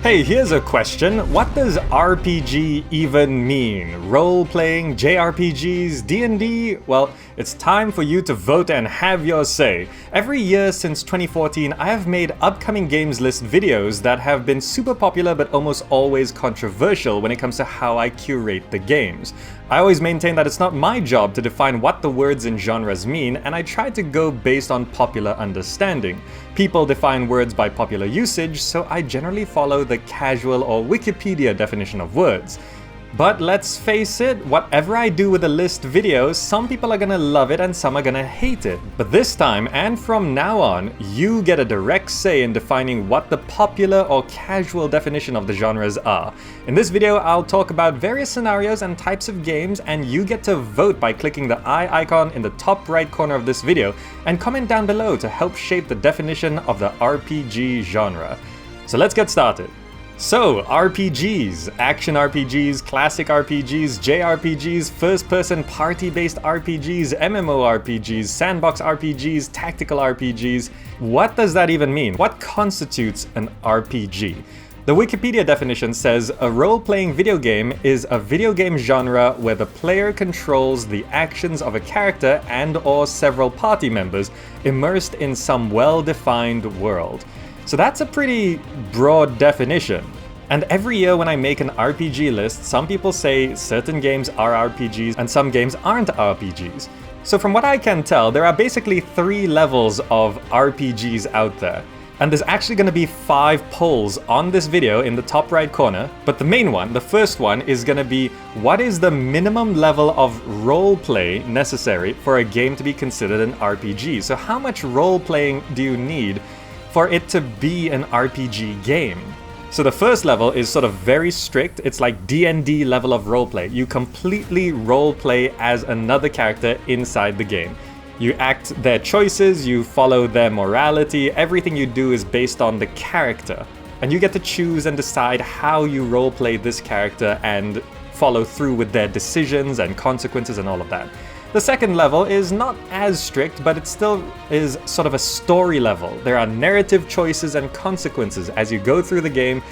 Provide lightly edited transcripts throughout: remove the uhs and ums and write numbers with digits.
Hey, here's a question. What does RPG even mean? Role-playing, jRPGs, D&D? Well, it's time for you to vote and have your say. Every year since 2014, I have made upcoming games list videos that have been super popular but almost always controversial when it comes to how I curate the games. I always maintain that it's not my job to define what the words and genres mean, and I try to go based on popular understanding. People define words by popular usage, so I generally follow the casual or Wikipedia definition of words. But let's face it, whatever I do with a list video, some people are gonna love it and some are gonna hate it. But this time, and from now on, you get a direct say in defining what the popular or casual definition of the genres are. In this video, I'll talk about various scenarios and types of games, and you get to vote by clicking the eye icon in the top right corner of this video, and comment down below to help shape the definition of the RPG genre. So let's get started. So, RPGs, action RPGs, classic RPGs, jRPGs, first-person party-based RPGs, MMORPGs, sandbox RPGs, tactical RPGs. What does that even mean? What constitutes an RPG? The Wikipedia definition says, a role-playing video game is a video game genre where the player controls the actions of a character and/or several party members immersed in some well-defined world. So that's a pretty broad definition. And every year when I make an RPG list, some people say certain games are RPGs and some games aren't RPGs. So from what I can tell, there are basically 3 levels of RPGs out there. And there's actually going to be 5 polls on this video in the top right corner, but the main one, the first one, is going to be what is the minimum level of roleplay necessary for a game to be considered an RPG? So how much role-playing do you need for it to be an RPG game? So the first level is sort of very strict. It's like D&D level of roleplay. You completely roleplay as another character inside the game. You act their choices, you follow their morality, everything you do is based on the character. And you get to choose and decide how you roleplay this character and follow through with their decisions and consequences and all of that. The second level is not as strict, but it still is sort of a story level. There are narrative choices and consequences. As you go through the game,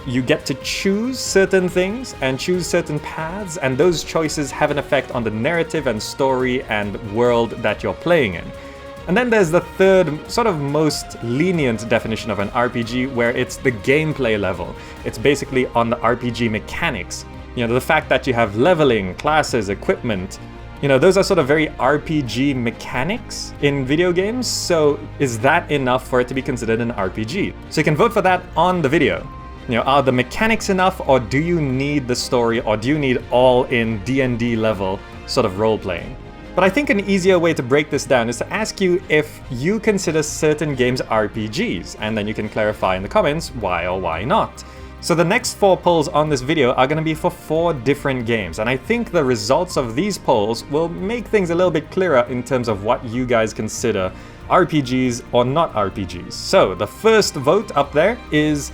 you get to choose certain things and choose certain paths, and those choices have an effect on the narrative and story and world that you're playing in. And then there's the third, sort of most lenient definition of an RPG, where it's the gameplay level. It's basically on the RPG mechanics. You know, the fact that you have leveling, classes, equipment, you know, those are sort of very RPG mechanics in video games, so is that enough for it to be considered an RPG? So you can vote for that on the video. You know, are the mechanics enough, or do you need the story, or do you need all-in D&D level sort of role-playing? But I think an easier way to break this down is to ask you if you consider certain games RPGs, and then you can clarify in the comments why or why not. So the next 4 polls on this video are going to be for 4 different games, and I think the results of these polls will make things a little bit clearer in terms of what you guys consider RPGs or not RPGs. So the first vote up there is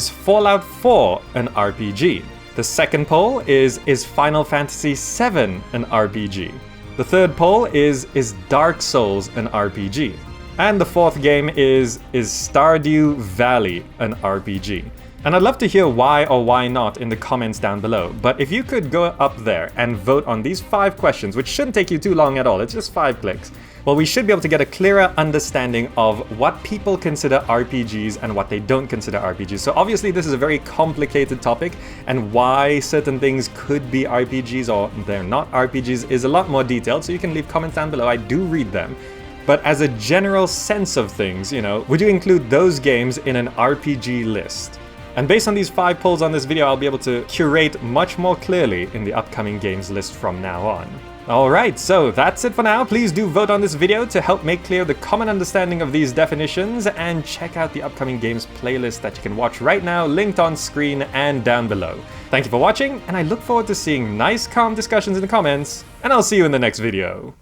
Fallout 4 an RPG? The second poll is Final Fantasy VII an RPG? The third poll is Dark Souls an RPG? And the fourth game is Stardew Valley an RPG? And I'd love to hear why or why not in the comments down below. But if you could go up there and vote on these 5 questions, which shouldn't take you too long at all, it's just 5 clicks, well, we should be able to get a clearer understanding of what people consider RPGs and what they don't consider RPGs. So obviously this is a very complicated topic, and why certain things could be RPGs or they're not RPGs is a lot more detailed, so you can leave comments down below. I do read them. But as a general sense of things, you know, would you include those games in an RPG list? And based on these 5 polls on this video, I'll be able to curate much more clearly in the upcoming games list from now on. Alright, so that's it for now. Please do vote on this video to help make clear the common understanding of these definitions, and check out the upcoming games playlist that you can watch right now, linked on screen and down below. Thank you for watching, and I look forward to seeing nice, calm discussions in the comments, and I'll see you in the next video.